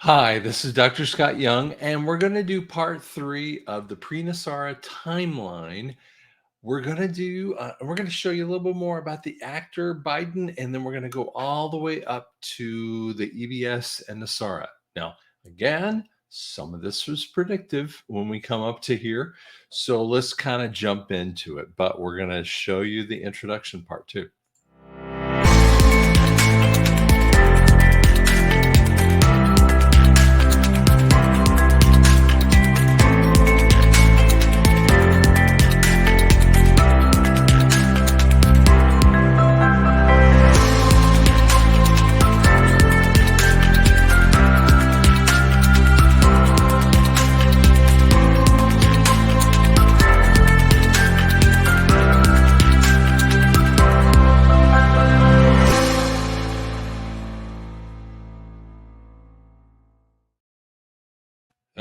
Hi, this is Dr. Scott Young, and we're going to do part three of the pre-NESARA timeline. We're going to show you a little bit more about the actor Biden, and then we're going to go all the way up to the EBS and NESARA. Now, again, some of this was predictive when we come up to here, so let's kind of jump into it. But we're going to show you the introduction part too.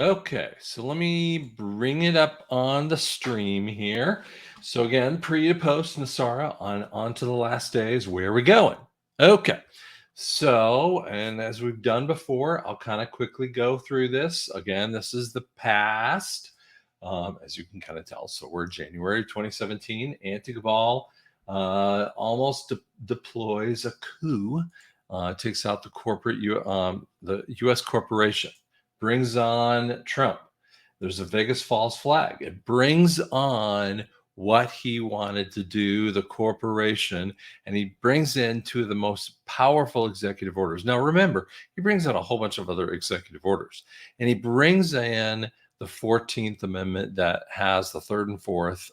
Okay, so let me bring it up on the stream here. So again, pre to post NESARA on to the last days. Where are we going? Okay, so and as we've done before, I'll kind of quickly go through this. Again, this is the past, as you can kind of tell. So we're January 2017. Anti-Cabal almost deploys a coup, takes out the the U.S. corporation, brings on Trump. There's a Vegas false flag. It brings on what he wanted to do, the corporation, and he brings in two of the most powerful executive orders. Now, remember, he brings in a whole bunch of other executive orders, and he brings in the 14th Amendment that has the third and fourth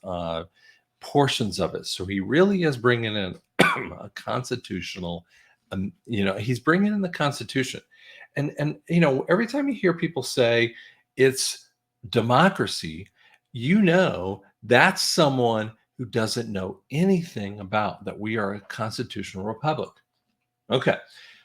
portions of it. So he really is bringing in a constitutional, he's bringing in the Constitution. And every time you hear people say it's democracy, that's someone who doesn't know anything about that we are a constitutional republic. Okay,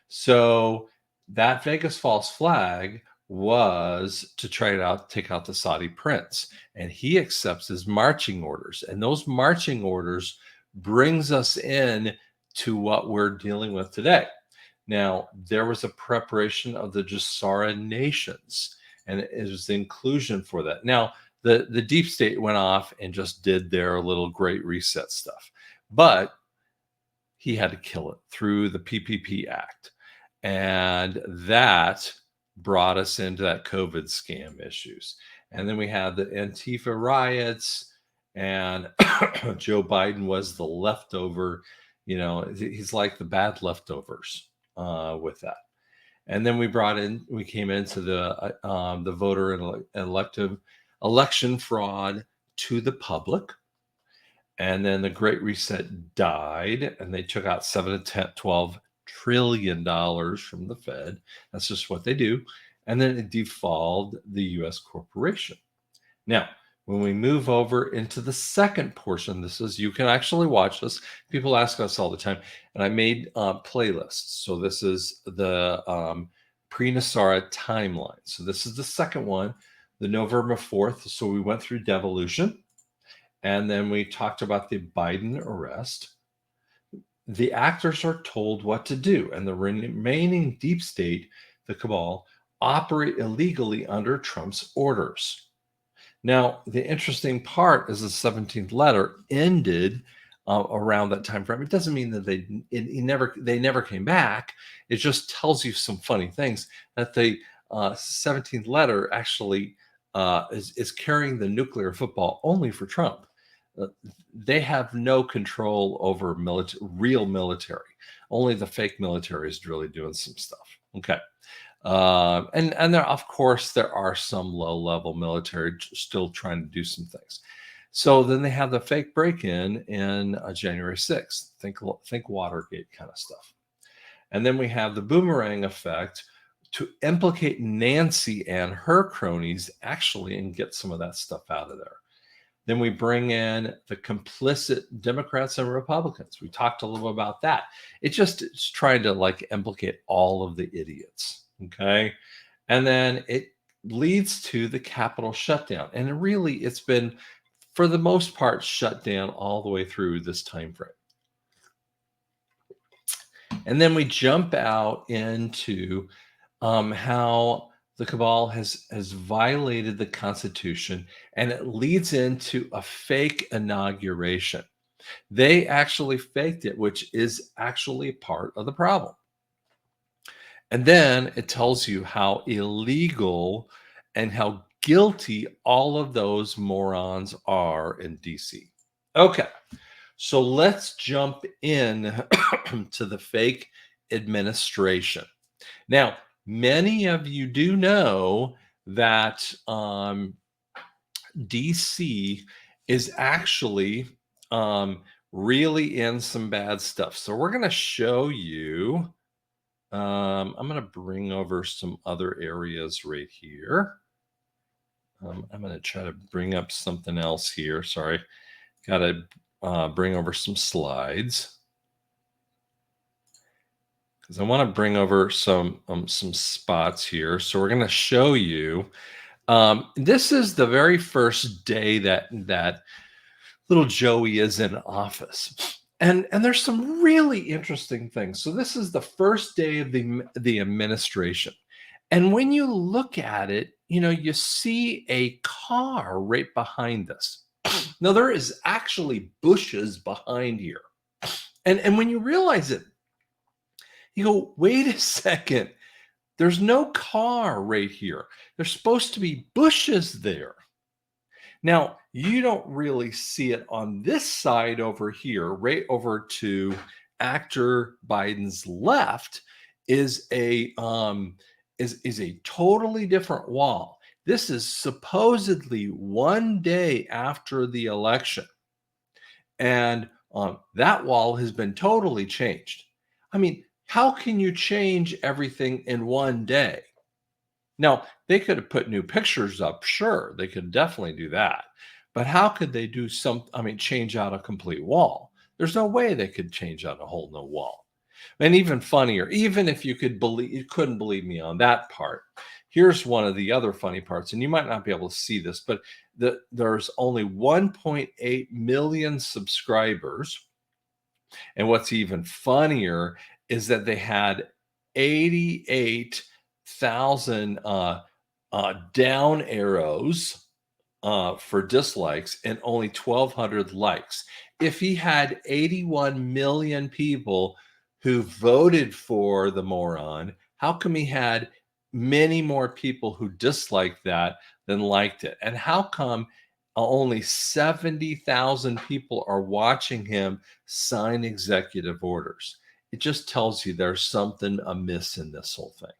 so that Vegas false flag was to take out the Saudi prince, and he accepts his marching orders, and those marching orders brings us in to what we're dealing with today. Now, there was a preparation of the GESARA nations, and it was the inclusion for that. Now, the deep state went off and just did their little great reset stuff, but he had to kill it through the PPP Act. And that brought us into that COVID scam issues. And then we had the Antifa riots, and Joe Biden was the leftover. He's like the bad leftovers with that. And then we came into the voter and elective election fraud to the public. And then the Great Reset died, and they took out 7 to 10, $12 trillion from the Fed. That's just what they do. And then it devolved the U.S. corporation. Now, when we move over into the second portion, you can actually watch this. People ask us all the time, and I made playlists. So this is the pre-NESARA timeline. So this is the second one, the November 4th. So we went through devolution, and then we talked about the Biden arrest. The actors are told what to do, and the remaining deep state, the cabal, operate illegally under Trump's orders. Now, the interesting part is the 17th letter ended around that time frame. It doesn't mean that they never came back. It just tells you some funny things, that the 17th letter actually is carrying the nuclear football only for Trump. They have no control over real military. Only the fake military is really doing some stuff. Okay. And there, of course, there are some low-level military still trying to do some things. So then they have the fake break-in January 6th. Think Watergate kind of stuff. And then we have the boomerang effect to implicate Nancy and her cronies actually and get some of that stuff out of there. Then we bring in the complicit Democrats and Republicans. We talked a little about that. It's trying to implicate all of the idiots. Okay. And then it leads to the Capitol shutdown. And really, it's been, for the most part, shut down all the way through this time frame. And then we jump out into how The cabal has violated the Constitution, and it leads into a fake inauguration. They actually faked it, which is actually part of the problem. And then it tells you how illegal and how guilty all of those morons are in DC. Okay, so let's jump in to the fake administration. Now, many of you do know that DC is actually really in some bad stuff. So we're going to show you. I'm going to bring over some other areas right here. I'm going to try to bring up something else here. Sorry, got to bring over some slides because I want to bring over some spots here. So we're going to show you. This is the very first day that little Joey is in office. And there's some really interesting things. So this is the first day of the administration. And when you look at it, you see a car right behind this. Now there is actually bushes behind here. And when you realize it, you go, wait a second. There's no car right here. There's supposed to be bushes there. Now, you don't really see it on this side over here, right over to actor Biden's left is a totally different wall. This is supposedly one day after the election. And that wall has been totally changed. I mean, how can you change everything in one day? Now, they could have put new pictures up. Sure, they could definitely do that. But how could they do change out a complete wall? There's no way they could change out a whole new wall. And even funnier, even if you couldn't believe me on that part. Here's one of the other funny parts, and you might not be able to see this, but there's only 1.8 million subscribers. And what's even funnier is that they had 88,000 down arrows for dislikes and only 1,200 likes. If he had 81 million people who voted for the moron, how come he had many more people who disliked that than liked it? And how come only 70,000 people are watching him sign executive orders? It just tells you there's something amiss in this whole thing.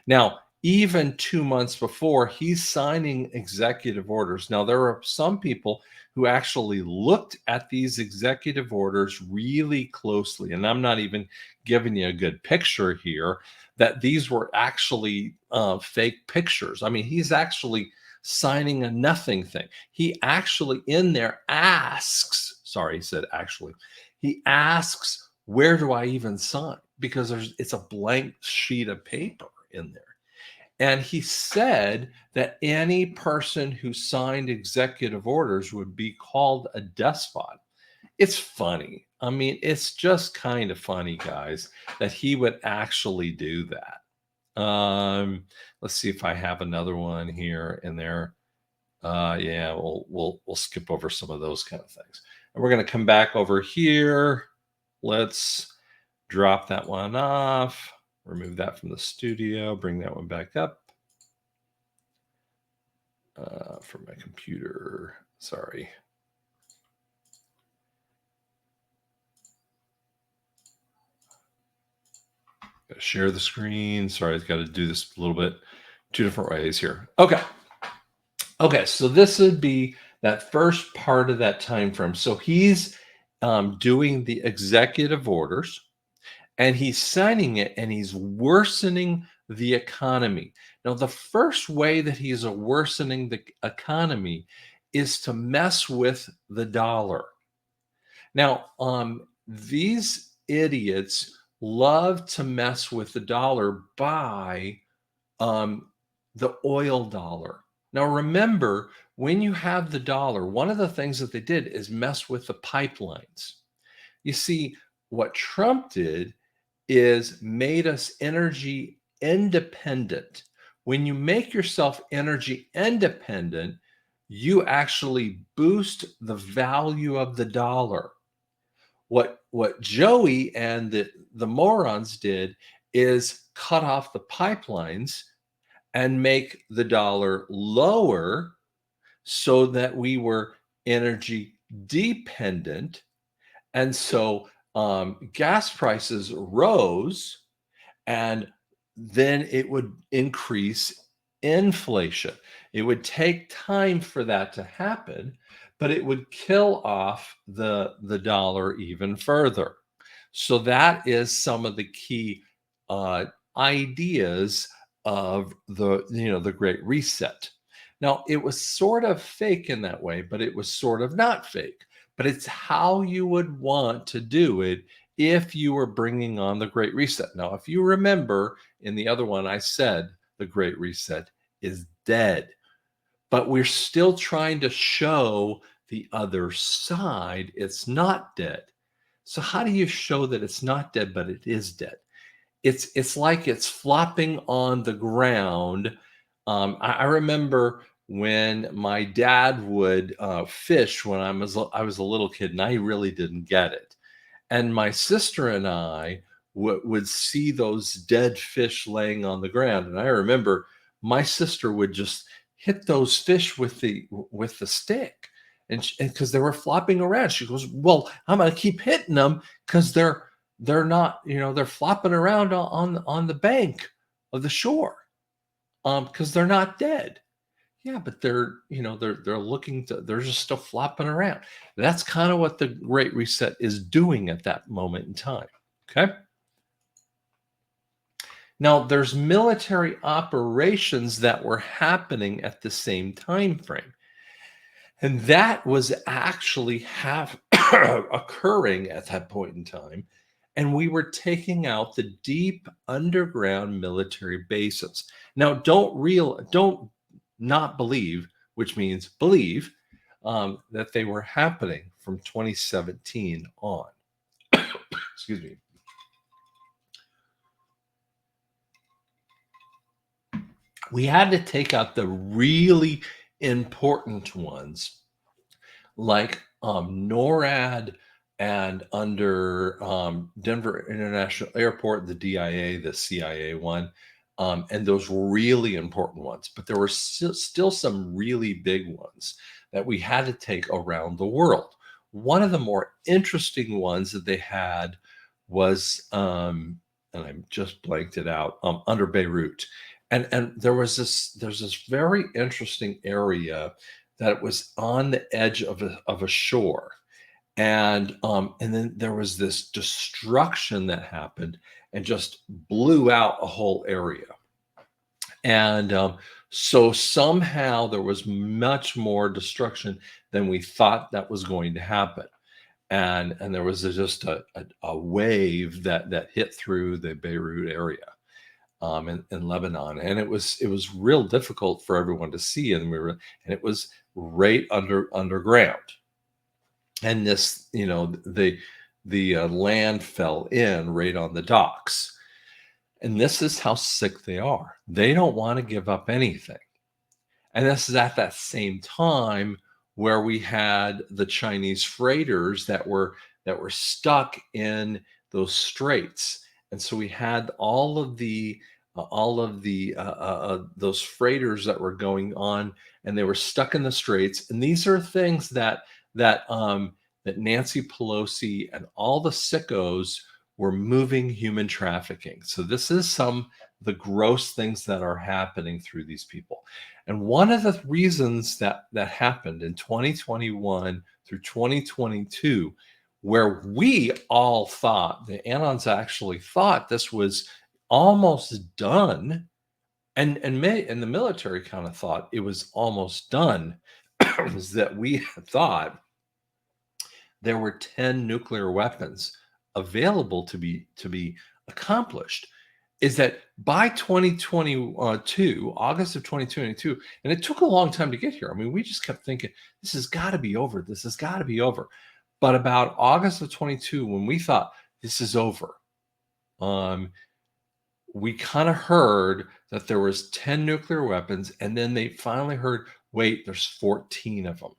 Now, even 2 months before, he's signing executive orders. Now, there are some people who actually looked at these executive orders really closely, and I'm not even giving you a good picture here, that these were actually fake pictures. I mean, he's actually signing a nothing thing. He actually in there asks, sorry, he said actually, he asks, where do I even sign? Because it's a blank sheet of paper in there. And he said that any person who signed executive orders would be called a despot. It's funny. I mean, it's just kind of funny, guys, that he would actually do that. Let's see if I have another one here in there. Yeah, we'll skip over some of those kind of things. And we're going to come back over here. Let's drop that one off. Remove that from the studio. Bring that one back up from my computer. Sorry. Gotta share the screen. Sorry, I've got to do this a little bit, two different ways here. Okay. So this would be that first part of that time frame. So he's doing the executive orders, and he's signing it, and he's worsening the economy. Now, the first way that he's worsening the economy is to mess with the dollar. Now, these idiots love to mess with the dollar by the oil dollar. Now, remember, when you have the dollar, one of the things that they did is mess with the pipelines. You see, what Trump did is made us energy independent. when you make yourself energy independent, you actually boost the value of the dollar. What Joey and the morons did is cut off the pipelines and make the dollar lower so that we were energy dependent. And so gas prices rose, and then it would increase inflation. It would take time for that to happen, but it would kill off the dollar even further. So that is some of the key uh, ideas of the Great Reset. Now, it was sort of fake in that way, but it was sort of not fake. But it's how you would want to do it if you were bringing on the Great Reset. Now, if you remember in the other one, I said the Great Reset is dead, but we're still trying to show the other side it's not dead. So, how do you show that it's not dead, but it is dead? It's like it's flopping on the ground. I remember when my dad would fish when I was a little kid, and I really didn't get it. And my sister and I would see those dead fish laying on the ground, and I remember my sister would just hit those fish with the stick, and because they were flopping around, she goes, "Well, I'm gonna keep hitting them because they're not, they're flopping around on the bank of the shore, because they're not dead." Yeah, but they're looking to they're just still flopping around. That's kind of what the Great Reset is doing at that moment in time. Okay. Now there's military operations that were happening at the same time frame. And that was actually occurring at that point in time. And we were taking out the deep underground military bases. Now, don't not believe, which means believe, that they were happening from 2017 on. Excuse me. We had to take out the really important ones, like NORAD, and under Denver International Airport, the DIA, the CIA one, and those were really important ones. But there were still some really big ones that we had to take around the world. One of the more interesting ones that they had was, and I just blanked it out, under Beirut. And there's this very interesting area that was on the edge of a shore, and then there was this destruction that happened and just blew out a whole area. And so somehow there was much more destruction than we thought that was going to happen. And there was just a wave that hit through the Beirut area, in Lebanon, and it was real difficult for everyone to see, and it was right underground, and the land fell in right on the docks, and this is how sick they are. They don't want to give up anything, and this is at that same time where we had the Chinese freighters that were stuck in those straits. And so we had those freighters that were going on, and they were stuck in the straits. And these are things that Nancy Pelosi and all the sickos were moving human trafficking. So this is some the gross things that are happening through these people. And one of the reasons that happened in 2021 through 2022, where we all thought, the Anons actually thought this was almost done, and the military kind of thought it was almost done, was that we thought there were 10 nuclear weapons available to be accomplished, is that by 2022, August of 2022, and it took a long time to get here. I mean, we just kept thinking, this has got to be over. This has got to be over. But about August of 22, when we thought this is over, we kind of heard that there was 10 nuclear weapons, and then they finally heard, wait, there's 14 of them.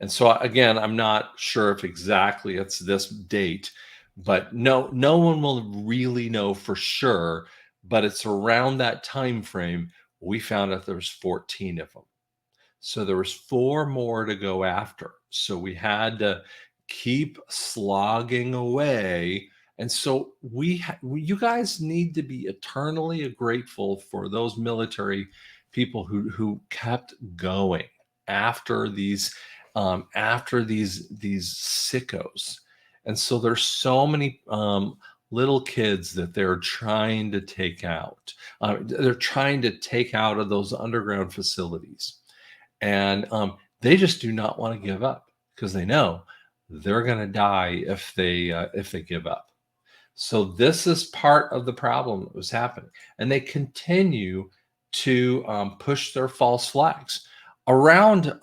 And so again, I'm not sure if exactly it's this date, but no one will really know for sure, but it's around that time frame we found out there was 14 of them. So there was 4 more to go after. So we had to keep slogging away. And so you guys need to be eternally grateful for those military people who kept going after these sickos. And so there's so many little kids that they're trying to take out. They're trying to take out of those underground facilities. And they just do not want to give up because they know they're going to die if they give up. So this is part of the problem that was happening, and they continue to push their false flags around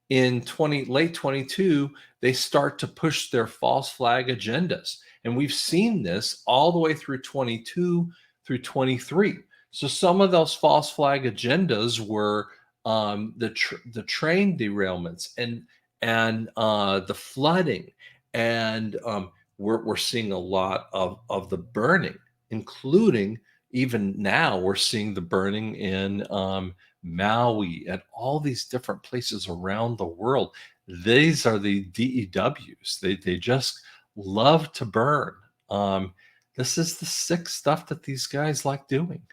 in late 22. They start to push their false flag agendas, and we've seen this all the way through 22 through 23. So some of those false flag agendas were the train derailments and the flooding, and we're seeing a lot of the burning, including even now we're seeing the burning in Maui and all these different places around the world. These are the DEWs. They just love to burn. This is the sick stuff that these guys like doing.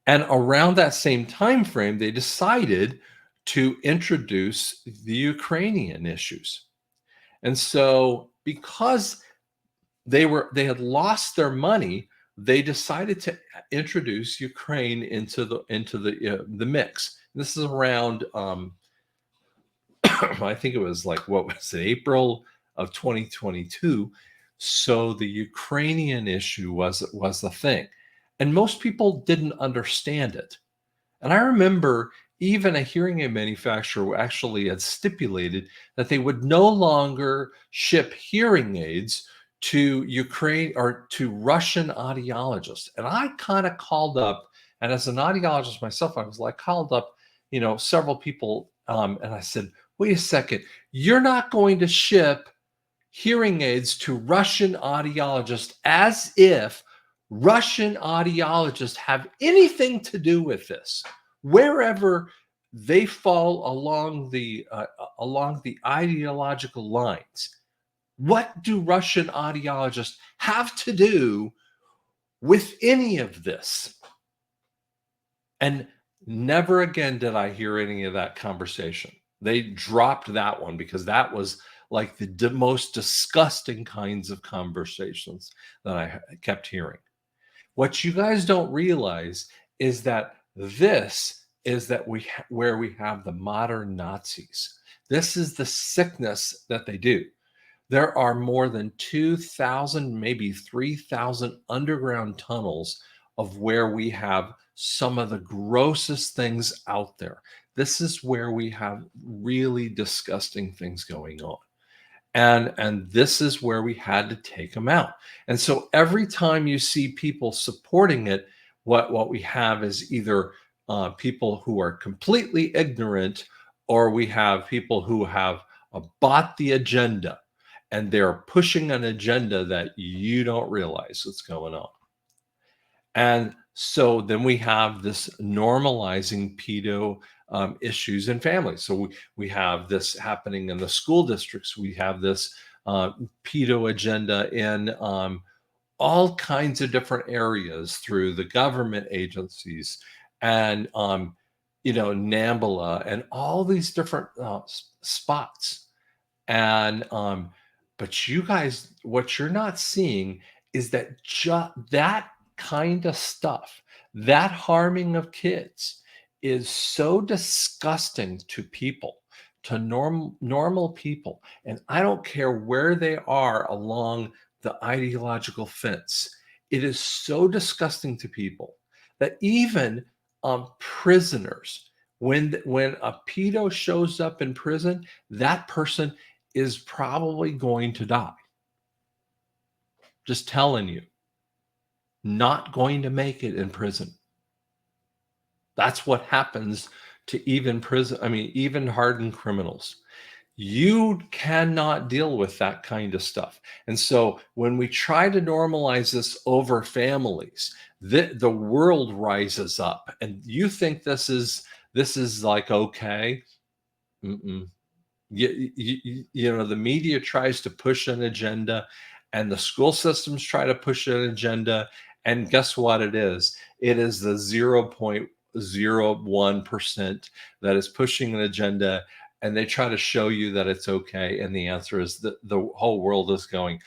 And around that same time frame, they decided to introduce the Ukrainian issues. And so because they had lost their money, they decided to introduce Ukraine into the mix. This is around I think it was like, what was it, April of 2022. So the Ukrainian issue was the thing, and most people didn't understand it. And I remember even a hearing aid manufacturer actually had stipulated that they would no longer ship hearing aids to Ukraine or to Russian audiologists. And I kind of called up, and as an audiologist myself, I was like, called up, several people, and I said, wait a second, you're not going to ship hearing aids to Russian audiologists as if Russian audiologists have anything to do with this. Wherever they fall along the ideological lines, what do Russian audiologists have to do with any of this? And never again did I hear any of that conversation. They dropped that one because that was like the most disgusting kinds of conversations that I kept hearing. What you guys don't realize is that this is that where we have the modern Nazis. This is the sickness that they do. There are more than 2,000, maybe 3,000 underground tunnels of where we have some of the grossest things out there. This is where we have really disgusting things going on. And this is where we had to take them out. And so every time you see people supporting it, what we have is either people who are completely ignorant, or we have people who have bought the agenda, and they're pushing an agenda that you don't realize what's going on. And so then we have this normalizing pedo issues in families. So we have this happening in the school districts. We have this pedo agenda in all kinds of different areas through the government agencies and NAMBLA and all these different spots. And but you guys, what you're not seeing is that that kind of stuff, that harming of kids, is so disgusting to people, to normal people. And I don't care where they are along the ideological fence. It is so disgusting to people that even prisoners, when a pedo shows up in prison, that person is probably going to die. Just telling you. not going to make it in prison. That's what happens to even prison, I mean, even hardened criminals. You cannot deal with that kind of stuff. And so when we try to normalize this over families, the world rises up. And you think this is like okay? Mm-mm. The media tries to push an agenda, and the school systems try to push an agenda, and guess what it is? It is the 0.01% that is pushing an agenda, and they try to show you that it's okay, and the answer is that the whole world is going,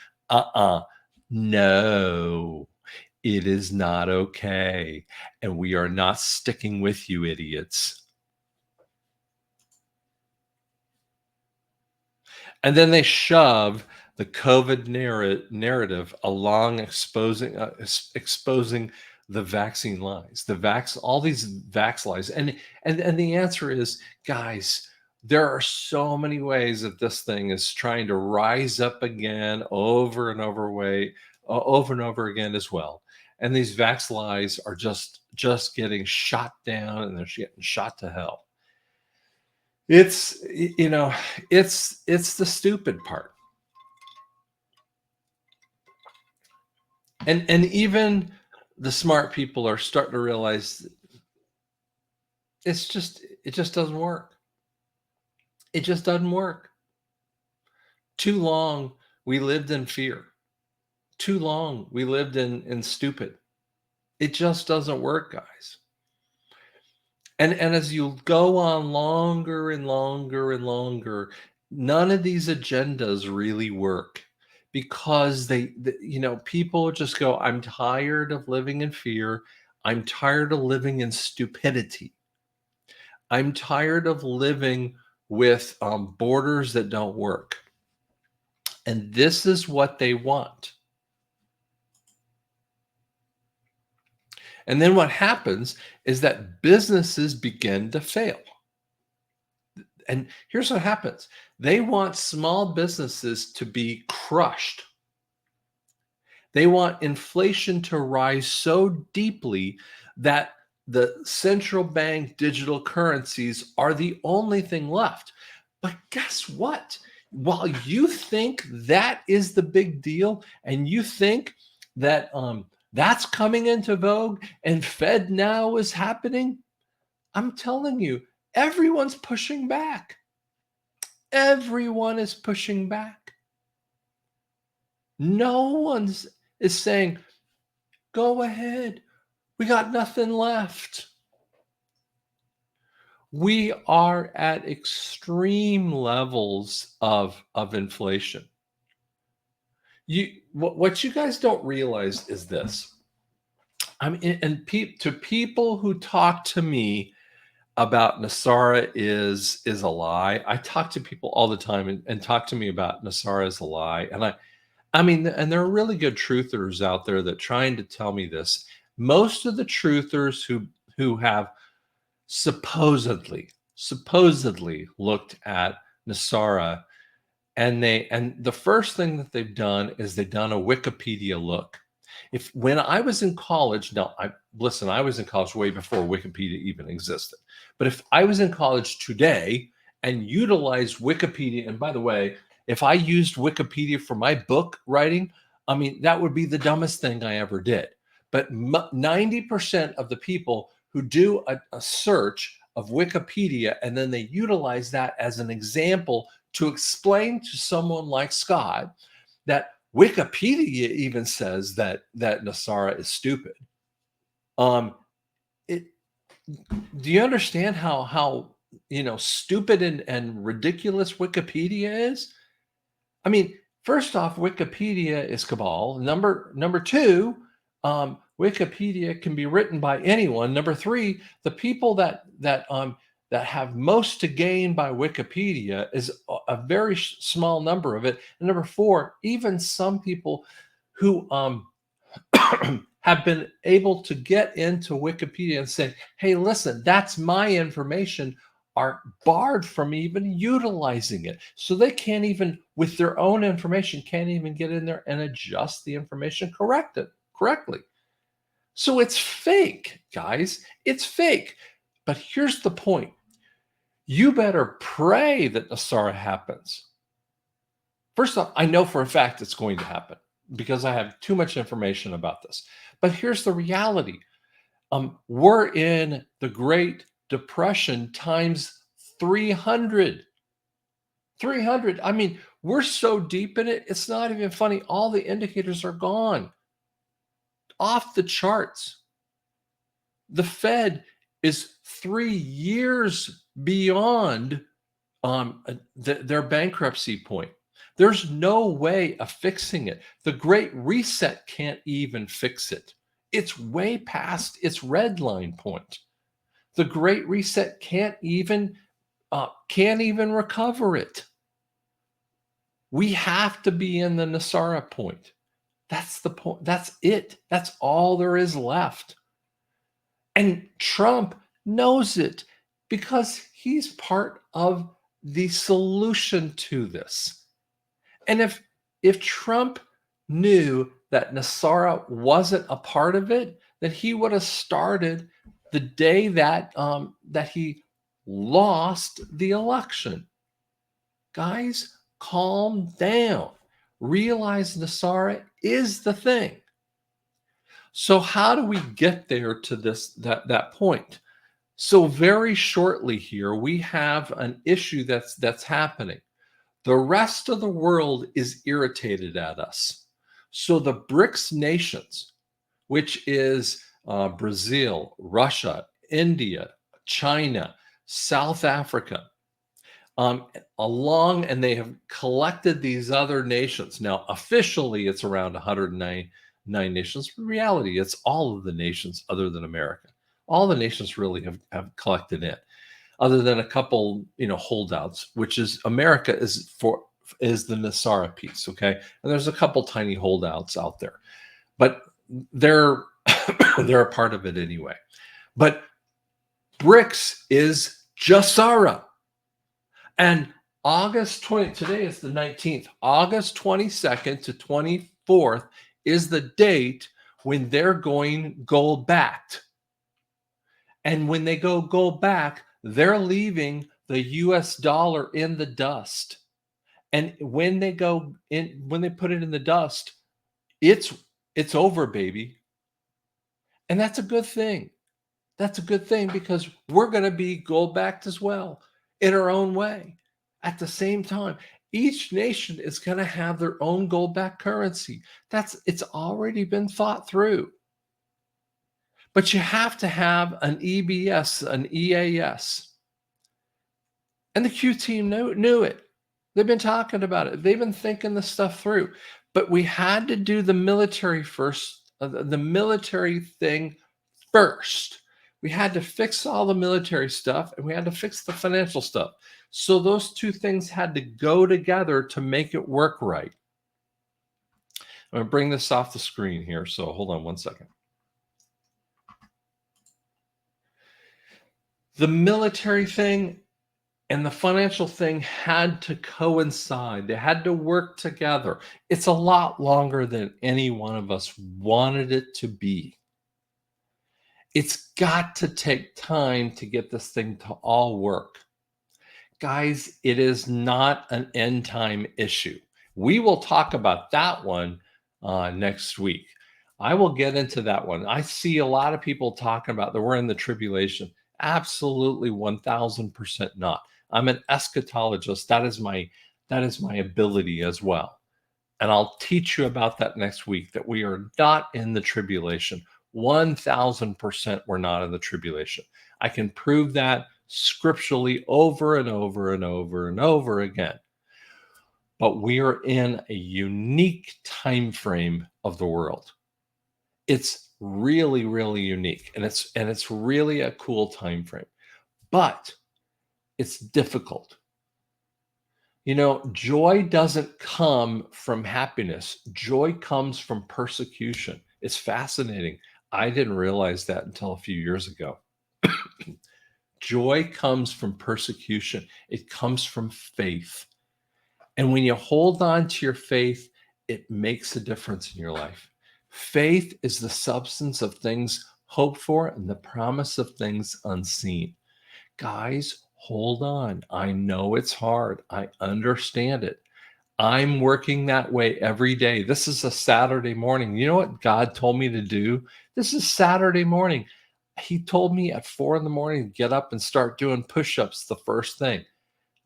no, it is not okay, and we are not sticking with you, idiots. And then they shove the COVID narrative along, exposing the vaccine lies, all these vax lies, and the answer is, guys, there are so many ways that this thing is trying to rise up again, over and over again as well. And these vax lies are just getting shot down, and they're getting shot to hell. It's it's the stupid part. And even the smart people are starting to realize it just doesn't work. It just doesn't work. Too long we lived in fear. Too long we lived in stupid. It just doesn't work, guys. And as you go on longer and longer and longer, none of these agendas really work because people just go, I'm tired of living in fear. I'm tired of living in stupidity. I'm tired of living with borders that don't work. And this is what they want. And then what happens is that businesses begin to fail. And here's what happens. They want small businesses to be crushed. They want inflation to rise so deeply that the central bank digital currencies are the only thing left. But guess what? While you think that is the big deal, and you think that that's coming into vogue and Fed now is happening, I'm telling you, everyone's pushing back. Everyone is pushing back. No one's is saying, go ahead. We got nothing left. We are at extreme levels of inflation. What you guys don't realize is this. To people who talk to me about NESARA is a lie. I talk to people all the time and talk to me about NESARA is a lie. And I mean, and there are really good truthers out there that trying to tell me this. Most of the truthers who have supposedly looked at NESARA, and the first thing that they've done is they've done a Wikipedia look. When I was in college, now I was in college way before Wikipedia even existed. But if I was in college today and utilized Wikipedia, and by the way, if I used Wikipedia for my book writing, I mean, that would be the dumbest thing I ever did. But 90% of the people who do a search of Wikipedia and then they utilize that as an example to explain to someone like Scott that Wikipedia even says that NESARA is stupid. Do you understand how stupid and ridiculous Wikipedia is? I mean, first off, Wikipedia is cabal. Number two, Wikipedia can be written by anyone. Number three, the people that have most to gain by Wikipedia is a very small number of it. And number four, even some people who have been able to get into Wikipedia and say, hey, listen, that's my information, are barred from even utilizing it. So they can't even, with their own information, can't even get in there and adjust the information correctly. So it's fake, guys. It's fake. But here's the point. You better pray that NESARA happens. First off, I know for a fact it's going to happen because I have too much information about this. But here's the reality. We're in the Great Depression times 300. 300. I mean, we're so deep in it, it's not even funny. All the indicators are gone, off the charts. The Fed is 3 years beyond their bankruptcy point. There's no way of fixing it. The Great Reset can't even fix it. It's way past its red line point. The Great Reset can't even recover it. We have to be in the NESARA point. That's the point. That's it. That's all there is left. And Trump knows it because he's part of the solution to this. And if Trump knew that NESARA wasn't a part of it, then he would have started the day that that he lost the election. Guys, calm down. Realize NESARA is the thing. So how do we get there to that point? So very shortly here, we have an issue that's happening. The rest of the world is irritated at us. So the BRICS nations, which is Brazil, Russia, India, China, South Africa, and they have collected these other nations. Now, officially, it's around 109 nations. In reality, it's all of the nations other than America. All the nations really have collected in, other than a couple, holdouts, which is America is the NESARA piece, okay? And there's a couple tiny holdouts out there, but they're they're a part of it anyway. But BRICS is GESARA. And today is the 19th, August 22nd to 24th is the date when they're going gold backed. And when they go gold back, they're leaving the US dollar in the dust. And when they put it in the dust, it's over, baby. And that's a good thing. That's a good thing because we're going to be gold backed as well in our own way. At the same time, each nation is going to have their own gold backed currency. It's already been thought through. But you have to have an EBS, an EAS. And the Q team knew it. They've been talking about it. They've been thinking this stuff through. But we had to do the military first, the military thing first. We had to fix all the military stuff and we had to fix the financial stuff. So those two things had to go together to make it work right. I'm going to bring this off the screen here. So hold on one second. The military thing and the financial thing had to coincide. They had to work together. It's a lot longer than any one of us wanted it to be. It's got to take time to get this thing to all work. Guys, it is not an end time issue. We will talk about that one next week. I will get into that one. I see a lot of people talking about that we're in the tribulation. Absolutely 1000% not. I'm an eschatologist. That is my ability as well. And I'll teach you about that next week, that we are not in the tribulation. 1000% we're not in the tribulation. I can prove that scripturally over and over and over and over again. But we are in a unique time frame of the world. It's really, really unique, and it's really a cool time frame. But it's difficult. Joy doesn't come from happiness. Joy comes from persecution. It's fascinating. I didn't realize that until a few years ago. Joy comes from persecution. It comes from faith. And when you hold on to your faith, it makes a difference in your life. Faith is the substance of things hoped for and the promise of things unseen. Guys, hold on. I know it's hard. I understand it. I'm working that way every day. This is a Saturday morning. You know what God told me to do? This is Saturday morning. He told me at 4 in the morning to get up and start doing push-ups the first thing.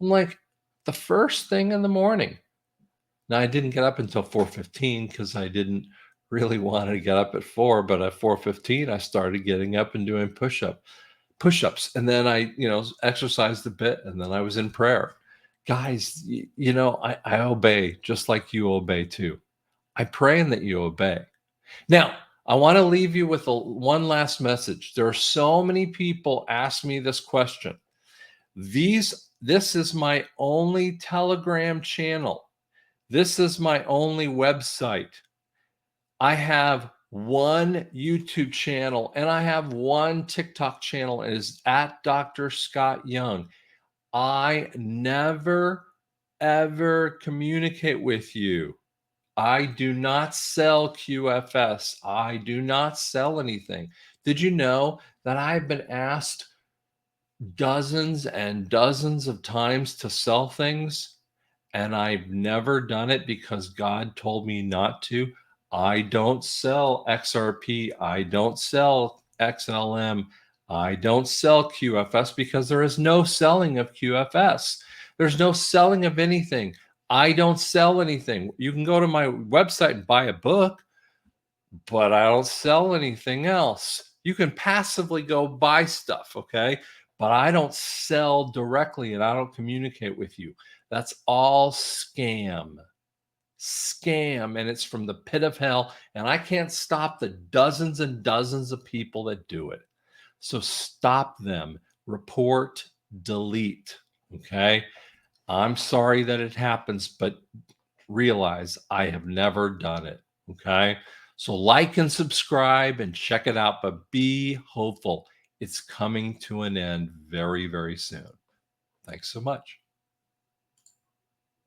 I'm like, the first thing in the morning. Now I didn't get up until 4:15 because I didn't really want to get up at 4, but at 4:15 I started getting up and doing push-ups, and then I, exercised a bit, and then I was in prayer. Guys, I obey just like you obey too. I pray that you obey. Now, I want to leave you with one last message. There are so many people ask me this question. This is my only Telegram channel. This is my only website. I have one YouTube channel and I have one TikTok channel. It is at Dr. Scott Young. I never, ever communicate with you. I do not sell QFS. I do not sell anything. Did you know that I've been asked dozens and dozens of times to sell things, and I've never done it because God told me not to? I don't sell XRP. I don't sell XLM. I don't sell QFS because there is no selling of QFS. There's no selling of anything. I don't sell anything. You can go to my website and buy a book, but I don't sell anything else. You can passively go buy stuff, okay? But I don't sell directly and I don't communicate with you. That's all scam. Scam, and it's from the pit of hell, and I can't stop the dozens and dozens of people that do it. So stop them. Report, delete, okay? I'm sorry that it happens, but realize I have never done it. Okay. So like and subscribe and check it out, but be hopeful. It's coming to an end very, very soon. Thanks so much.